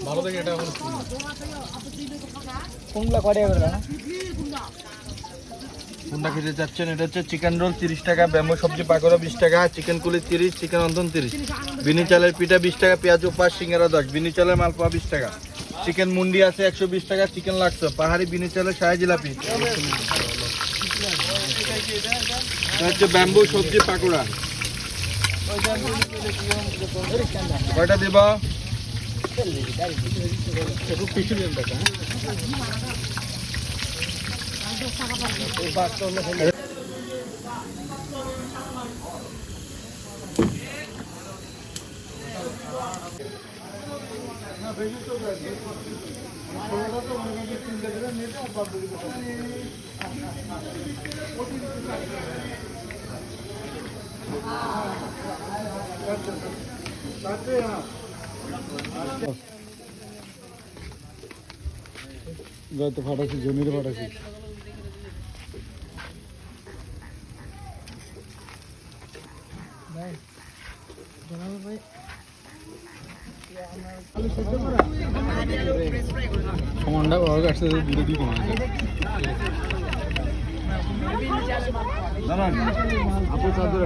ভালো থেকে এটা এখন কোনগুলা কয় টাকা করে দাম? কোনটা খেতে চাচ্ছেন? এটা হচ্ছে চিকেন রোল 30 টাকা, ব্যাম্বো সবজি পাকোড়া 20 টাকা, চিকেন কুলি 30, চিকেন অন্তন 30, বিনি চালের পিঠা 20 টাকা, পেঁয়াজ উপাস সিঙ্গারা 10, বিনি চালের মালপোয়া 20 টাকা, চিকেন মুন্ডি আছে 120 টাকা, চিকেন লাক্স, পাহাড়ি বিনি চালের শাহী জিলাপি, এটা হচ্ছে ব্যাম্বো সবজি পাকোড়া। কয়টা দিব? তো ফাটাছি, জমির ফাটাছি। সমানটা বাবা কাটছে দূরে দিয়ে কমা দাঁড়ান আপু চাদর